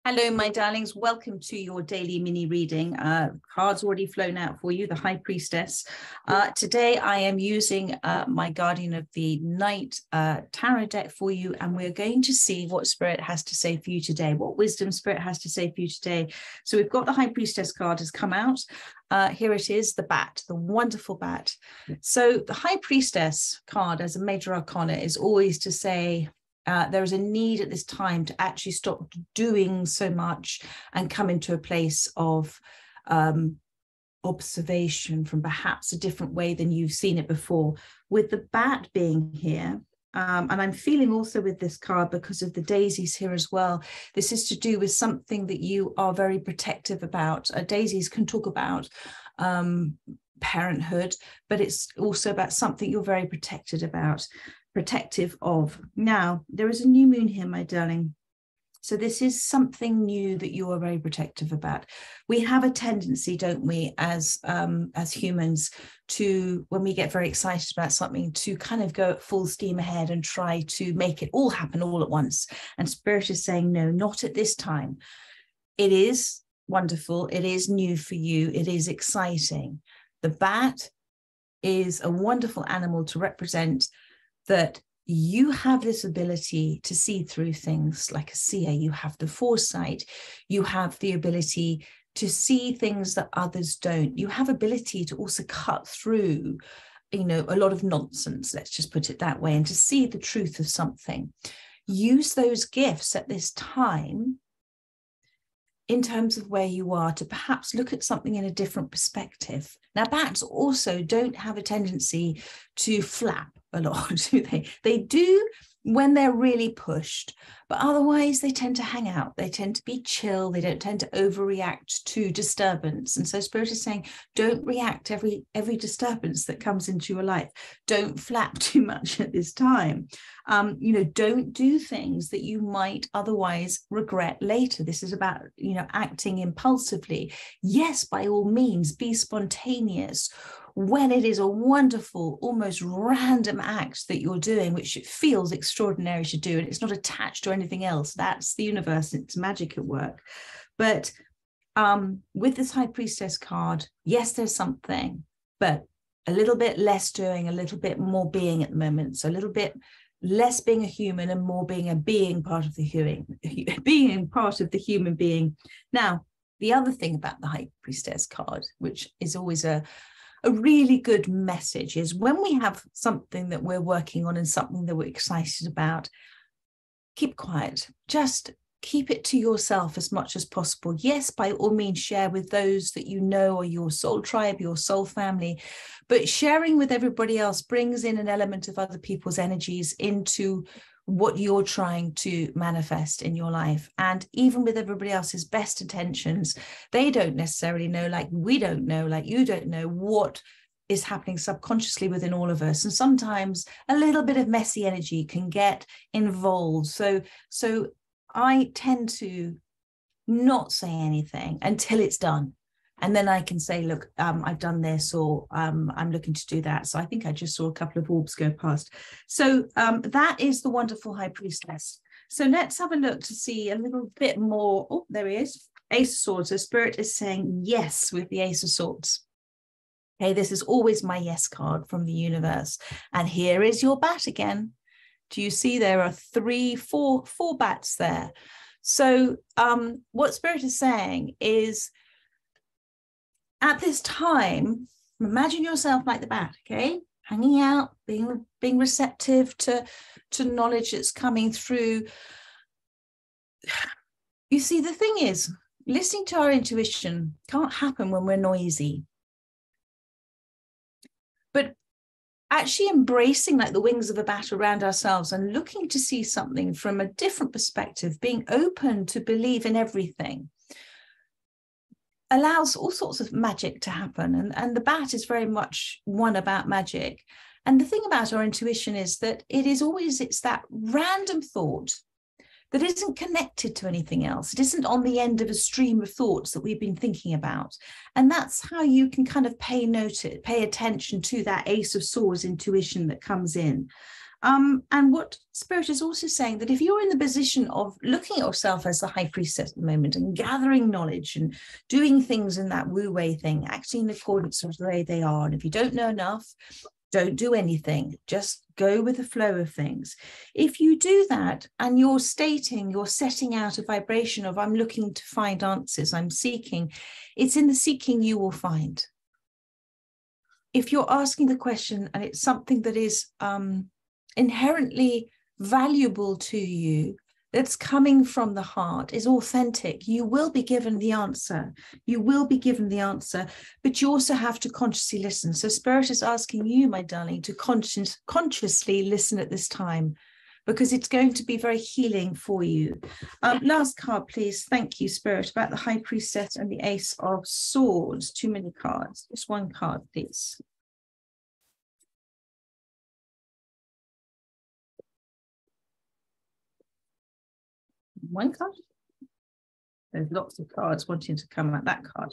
Hello, my darlings. Welcome to your daily mini reading. Cards already flown out for you, the High Priestess. Today, I am using my Guardian of the Night tarot deck for you, and we're going to see what Spirit has to say for you today, what wisdom Spirit has to say for you today. So we've got the High Priestess card has come out. Here it is, the bat, the wonderful bat. So the High Priestess card as a major arcana is always to say, there is a need at this time to actually stop doing so much and come into a place of observation from perhaps a different way than you've seen it before. With the bat being here, and I'm feeling also with this card because of the daisies here as well, this is to do with something that you are very protective about. Daisies can talk about parenthood, but it's also about something you're very protective of. Now, there is a new moon here, my darling. So this is something new that you are very protective about. We have a tendency, don't we, as humans, to, when we get very excited about something, to kind of go at full steam ahead and try to make it all happen all at once. And Spirit is saying, no, not at this time. It is wonderful. It is new for you. It is exciting. The bat is a wonderful animal to represent that you have this ability to see through things like a seer. You have the foresight. You have the ability to see things that others don't. You have ability to also cut through, a lot of nonsense, let's just put it that way, and to see the truth of something. Use those gifts at this time in terms of where you are to perhaps look at something in a different perspective. Now, bats also don't have a tendency to flap a lot, do they? They do when they're really pushed, but otherwise they tend to hang out. They tend to be chill. They don't tend to overreact to disturbance. And so Spirit is saying, don't react every disturbance that comes into your life. Don't flap too much at this time. Don't do things that you might otherwise regret later. This is about, acting impulsively. Yes, by all means, be spontaneous when it is a wonderful, almost random act that you're doing, which it feels extraordinary to do, and it's not attached to anything else. That's the universe, it's magic at work. But with this High Priestess card, yes, there's something, but a little bit less doing, a little bit more being at the moment. So a little bit less being a human and more being a being part of the human being. Now, the other thing about the High Priestess card, which is always a really good message, is when we have something that we're working on and something that we're excited about, keep quiet. Just keep it to yourself as much as possible. Yes, by all means, share with those that you know are your soul tribe, your soul family, but sharing with everybody else brings in an element of other people's energies into what you're trying to manifest in your life. And even with everybody else's best intentions, they don't necessarily know, like we don't know, like you don't know what is happening subconsciously within all of us. And sometimes a little bit of messy energy can get involved. So I tend to not say anything until it's done. And then I can say, look, I've done this, or I'm looking to do that. So I think I just saw a couple of orbs go past. So that is the wonderful High Priestess. So let's have a look to see a little bit more. Oh, there he is. Ace of Swords. So Spirit is saying yes with the Ace of Swords. Okay, this is always my yes card from the universe. And here is your bat again. Do you see there are four bats there? So what Spirit is saying is, at this time, imagine yourself like the bat, okay? Hanging out, being receptive to knowledge that's coming through. You see, the thing is, listening to our intuition can't happen when we're noisy. But actually embracing like the wings of a bat around ourselves and looking to see something from a different perspective, being open to believe in everything, allows all sorts of magic to happen. And the bat is very much one about magic. And the thing about our intuition is that it's that random thought that isn't connected to anything else. It isn't on the end of a stream of thoughts that we've been thinking about. And that's how you can kind of pay attention to that Ace of Swords intuition that comes in. And what Spirit is also saying, that if you're in the position of looking at yourself as the high priestess at the moment and gathering knowledge and doing things in that Wu Wei thing, acting in accordance with the way they are, and if you don't know enough, don't do anything, just go with the flow of things. If you do that and you're setting out a vibration of, I'm looking to find answers, I'm seeking, it's in the seeking you will find. If you're asking the question and it's something that is inherently valuable to you, that's coming from the heart, is authentic, you will be given the answer. You will be given the answer, but you also have to consciously listen. So Spirit is asking you, my darling, to consciously listen at this time, because it's going to be very healing for you. Last card, please. Thank you, Spirit, about the High Priestess and the Ace of Swords. Too many cards. Just one card, please. One card. There's lots of cards wanting to come out. That card.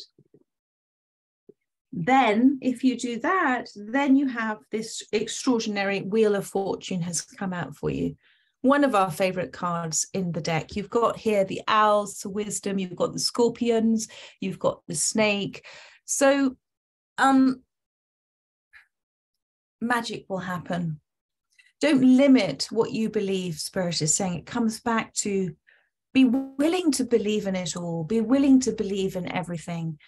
Then if you do that, then you have this extraordinary Wheel of Fortune has come out for you. One of our favorite cards in the deck. You've got here the owls, the wisdom, you've got the scorpions, you've got the snake. So magic will happen. Don't limit what you believe, Spirit is saying. It comes back to be willing to believe in it all. Be willing to believe in everything.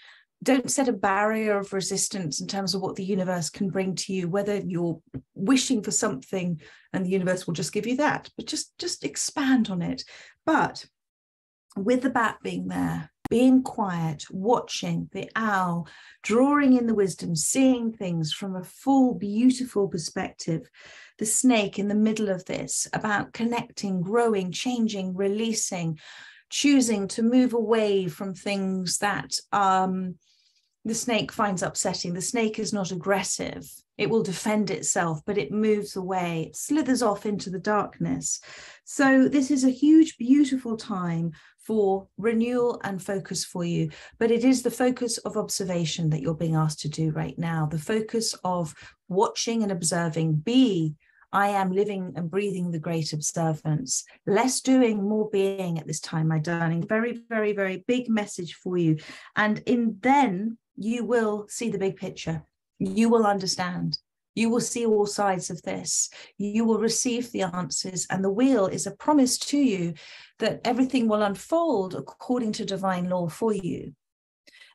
Don't set a barrier of resistance in terms of what the universe can bring to you, whether you're wishing for something and the universe will just give you that, but just expand on it. But with the bat being there, being quiet, watching the owl, drawing in the wisdom, seeing things from a full, beautiful perspective, the snake in the middle of this, about connecting, growing, changing, releasing, choosing to move away from things that the snake finds upsetting. The snake is not aggressive. It will defend itself, but it moves away. It slithers off into the darkness. So this is a huge, beautiful time for renewal and focus for you. But it is the focus of observation that you're being asked to do right now. The focus of watching and observing. I am living and breathing the great observance. Less doing, more being at this time, my darling. Very, very, very big message for you. And then you will see the big picture. You will understand. You will see all sides of this. You will receive the answers. And the wheel is a promise to you that everything will unfold according to divine law for you.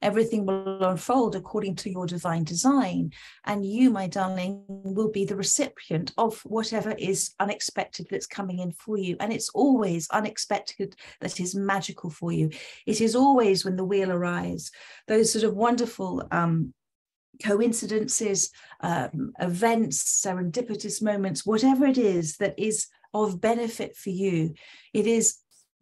Everything will unfold according to your divine design. And you, my darling, will be the recipient of whatever is unexpected that's coming in for you. And it's always unexpected that is magical for you. It is always, when the wheel arrives, those sort of wonderful coincidences, events, serendipitous moments, whatever it is that is of benefit for you. It is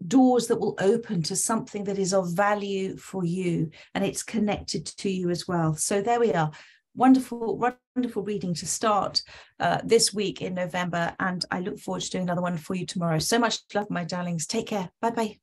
doors that will open to something that is of value for you, and it's connected to you as well. So there we are. Wonderful, wonderful reading to start this week in November, and I look forward to doing another one for you tomorrow. So much love, my darlings. Take care. Bye-bye.